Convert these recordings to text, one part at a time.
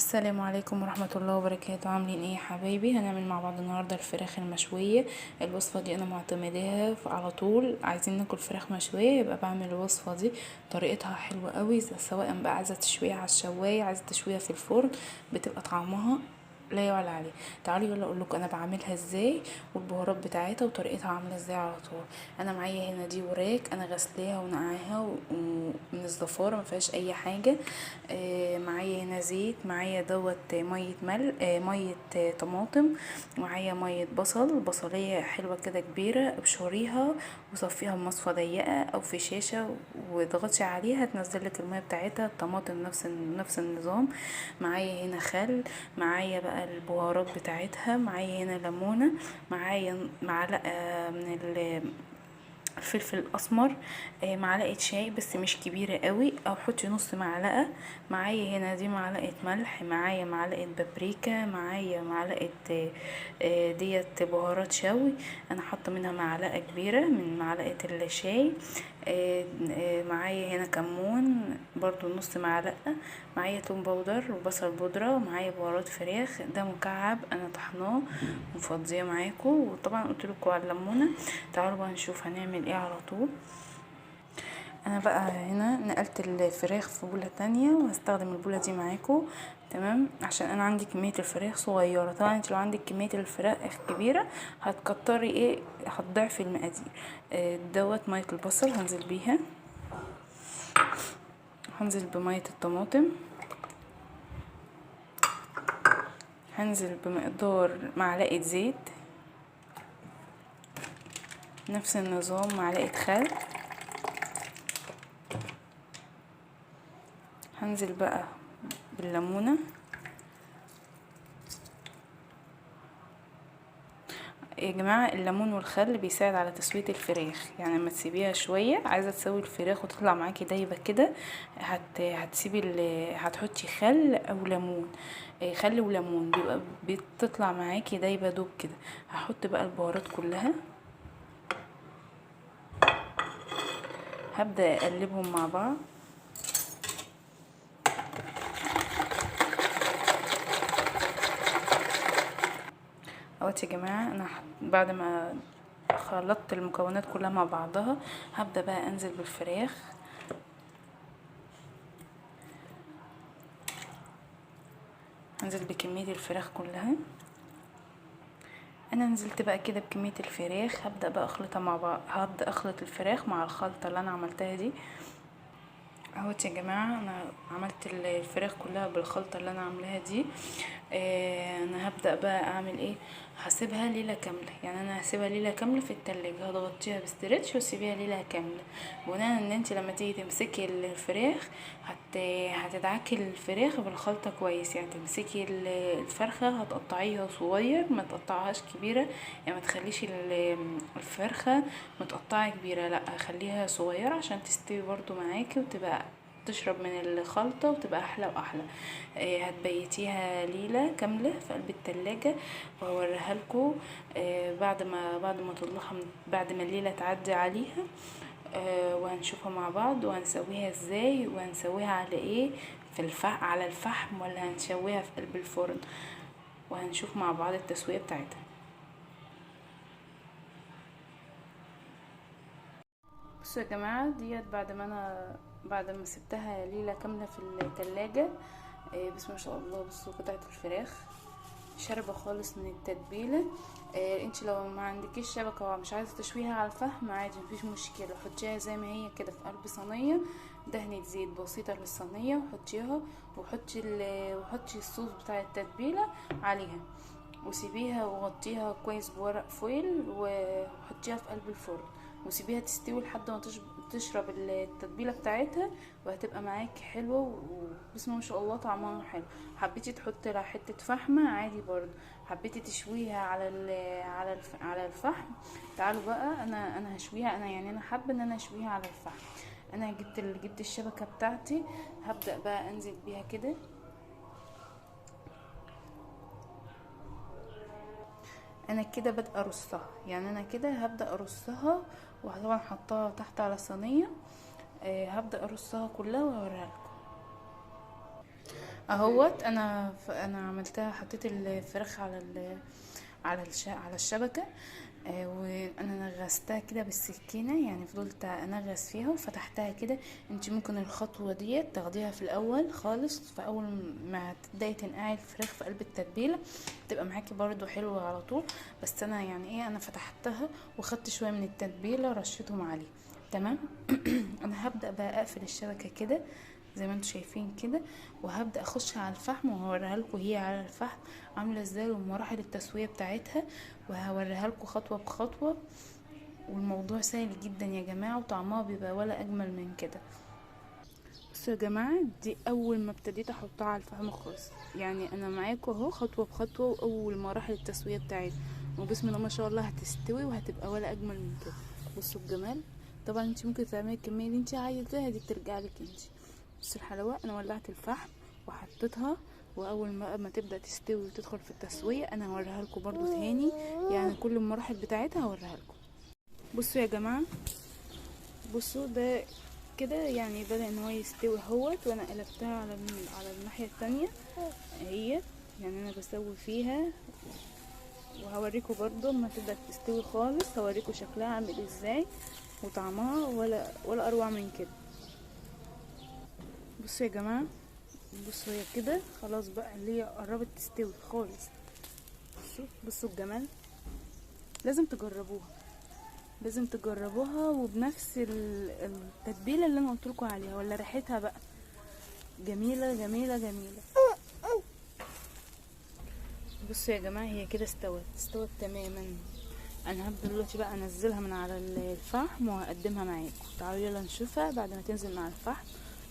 السلام عليكم ورحمة الله وبركاته. عاملين ايه يا حبايبي؟ هنعمل مع بعض النهاردة الفراخ المشوية. الوصفة دي انا معتمداها على طول. عايزين ناكل فراخ مشوية يبقى بعمل الوصفة دي. طريقتها حلوة قوي، سواء بقى عايزة تشويها على الشواية، عايزة تشويها في الفرن، بتبقى طعمها لا يعلى عليه. تعالوا يلا اقول لكم انا بعملها ازاي، والبهارات بتاعتها وطريقتها عامله ازاي على طول. انا معايا هنا دي وراك، انا غسلاها ونقعاها ومن الزفاره ما فيهاش اي حاجه. معايا هنا زيت، معايا دوت ميه مل ميه طماطم، معايا ميه بصليه حلوه كده كبيره، ابشريها وصفيها بمصفى ضيقه او في شاشه واضغطي عليها تنزلك الميه بتاعتها. الطماطم نفس النظام. معايا هنا خل، معايا بقى البهارات بتاعتها، معايا هنا ليمونه، معايا معلقه من الفلفل الاسمر، معلقه شاي بس مش كبيره قوي، او حطي نص معلقه. معايا هنا دي معلقه ملح، معايا معلقه بابريكا، معايا معلقه ديت بهارات شوي. انا حاطه منها معلقه كبيره من معلقه الشاي. معايا هنا كمون برضو نص معلقه. معايا توم باودر وبصل بودره، معايا بهارات فراخ ده مكعب انا طحناه ومفضيه معاكم، وطبعا قلت لكم على الليمونه. تعالوا بقى نشوف هنعمل ايه على طول. انا بقى هنا نقلت الفراخ في بولة تانية، وهستخدم البولة دي معاكم تمام، عشان انا عندي كمية الفراخ صغيرة. طبعا انت لو عندك كمية الفراخ كبيرة هتكتري ايه، هتضعفي المقادير. دوت مية البصل هنزل بيها، هنزل بمية الطماطم، هنزل بمقدار معلقة زيت، نفس النظام معلقة خل. هنزل بقى بالليمونة. يا جماعة الليمون والخل بيساعد على تسوية الفراخ، يعني لما تسيبيها شوية، عايزة تسوي الفراخ وتطلع معاكي دايبة كده، هتسيبي هتحطي خل او ليمون. خل وليمون بيبقى بتطلع معاكي دايبة دوب كده. هحط بقى البهارات كلها، هبدأ اقلبهم مع بعض. اهوت يا جماعة، انا بعد ما خلطت المكونات كلها مع بعضها، هبدأ بقى انزل بالفراخ. هنزل بكمية الفراخ كلها. انا نزلت بقى كده بكمية الفراخ، هبدأ بقى اخلطها مع بعض، هبدأ اخلط الفراخ مع الخلطة اللي انا عملتها دي. اهوت يا جماعة، انا عملت الفراخ كلها بالخلطة اللي انا عاملاها دي. انا هبدأ بقى اعمل ايه، هسيبها ليلة كاملة. يعني انا هسيبها ليلة كاملة في التلاجة، هتغطيها بستريتش وسيبيها ليلة كاملة، بناء ان انت لما تيجي تمسكي الفراخ هتدعكي الفراخ بالخلطة كويس. يعني تمسكي الفرخة هتقطعيها صغير، ما تقطعهاش كبيرة. يعني ما تخليش الفرخة متقطعة كبيرة، لا خليها صغيرة عشان تستوي برضو معاكي وتبقى تشرب من الخلطة وتبقى احلى واحلى. هتبيتيها ليلة كاملة في قلب التلاجة، وهوريها لكم بعد ما تطلعها بعد ما الليلة تعدي عليها. وهنشوفها مع بعض، وهنسويها ازاي، وهنسويها على ايه، على الفحم ولا هنشويها في قلب الفرن. وهنشوف مع بعض التسوية بتاعتها. بصوا يا جماعة، ديت بعد ما سبتها ليلة كاملة في التلاجة. بسم الله ما شاء الله، بصوا قطعة الفراخ شاربة خالص من التتبيلة. انت لو ما عندكيش شبكة ومش عايزة تشويها على الفحم عادي مفيش مشكلة، حطيها زي ما هي كده في قلب صينية، دهنة زيت بسيطة للصينية وحطيها، وحطي الصوص بتاع التتبيلة عليها، وسيبيها وغطيها كويس بورق فويل، وحطيها في قلب الفرن، وسيبيها تستوي لحد ما تشرب التتبيله بتاعتها، وهتبقى معاكي حلوه وبسم الله ما شاء الله طعمها حلو. حبيتي تحطي لها حته فحمه عادي برضو، حبيتي تشويها على الفحم. تعالوا بقى انا هشويها، يعني انا حابه ان انا اشويها على الفحم. انا جبت الشبكه بتاعتي، هبدا بقى انزل بيها كده. انا كده بادئه ارصها، يعني انا كده هبدا ارصها، وطبعا حطها تحت على صينيه. هبدا ارصها كلها واوريها لكم. اهوت انا عملتها، حطيت الفراخ على الشبكه. وانا نغستها كده بالسكينه، يعني فضلت انغس فيها وفتحتها كده. انت ممكن الخطوه دي تاخديها في الاول خالص، في اول ما تبداي تنقعي الفراخ في قلب التتبيله، تبقى معاكي برضو حلوه على طول. بس انا يعني ايه، انا فتحتها وخدت شويه من التتبيله رشيتهم عليه. تمام. انا هبدا بقى اقفل الشبكه كده زي ما انتم شايفين كده، وهبدا اخش على الفحم وهوريها لكم هي على الفحم عامله ازاي ومراحل التسويه بتاعتها، وهوريها لكم خطوه بخطوه. والموضوع سهل جدا يا جماعه، وطعمها بيبقى ولا اجمل من كده. بصوا يا جماعه، دي اول ما ابتديت احطها على الفحم خالص، يعني انا معاكم اهو خطوه بخطوه واول مراحل التسويه بتاعتها. وبسم الله ما شاء الله هتستوي وهتبقى ولا اجمل من كده. بصوا الجمال. طبعا انت ممكن تعملي الكميه اللي انت عايزاها، دي بترجع لك انت. بصوا الحلاوه، انا ولعت الفحم وحطيتها، واول ما تبدا تستوي وتدخل في التسويه انا هوريها لكم برضو تاني، يعني كل المراحل بتاعتها هوريها لكم. بصوا يا جماعه، بصوا ده كده يعني بدأ ان هو يستوي اهوت، وانا قلبتها على الناحيه التانية اهي. يعني انا بسوي فيها، وهوريكم برضو اما تبدا تستوي خالص هوريكم شكلها عامل ازاي وطعمها ولا اروع من كده. بصوا يا جماعه، بصوا هي كده خلاص بقى اللي هي قربت تستوي خالص. بصوا الجمال. لازم تجربوها، لازم تجربوها، وبنفس التتبيله اللي انا قلت لكم عليها، ولا ريحتها بقى جميله جميله جميله. بصوا يا جماعه، هي كده استوت تماما. انا هبدا دلوقتي بقى انزلها من على الفحم وهقدمها معاكم. تعالوا يلا نشوفها بعد ما تنزل مع الفحم،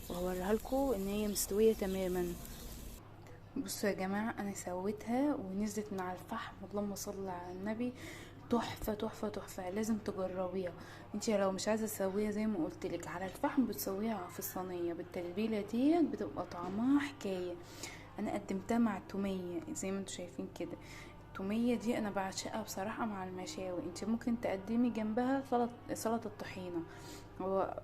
وهوريها لكم ان هي مستويه تماما. بصوا يا جماعه، انا سويتها ونزلت من على الفحم، اللهم صل على النبي. تحفه تحفه تحفه، لازم تجربيها. انت لو مش عايزه تسويها زي ما قلت لك على الفحم، بتسويها في الصينيه بالتتبيله دي، بتبقى طعمها حكايه. انا قدمتها مع التوميه زي ما انتم شايفين كده. التوميه دي انا بعشقها بصراحه مع المشاوي. انت ممكن تقدمي جنبها سلطه الطحينه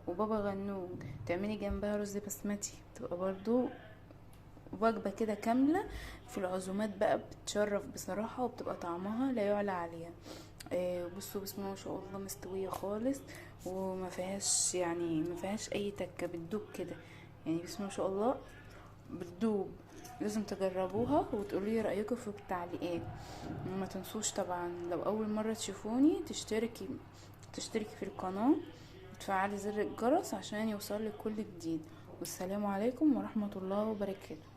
وبابا غنوج، تعملي جنبها رز بسمتي، بتبقى برضو وجبة كده كاملة. في العزومات بقى بتشرف بصراحة، وبتبقى طعمها لا يعلى عليها. بصوا بسم الله ما شاء الله مستوية خالص، وما فيهاش يعني ما فيهاش اي تكة، بتدوب كده. يعني بسم الله ما شاء الله بتدوب. لازم تجربوها وتقولوا لي رأيكم في التعليقات. وما تنسوش طبعا لو اول مرة تشوفوني تشتركي في القناة، وتفعلي زر الجرس عشان يوصلك كل جديد. والسلام عليكم ورحمة الله وبركاته.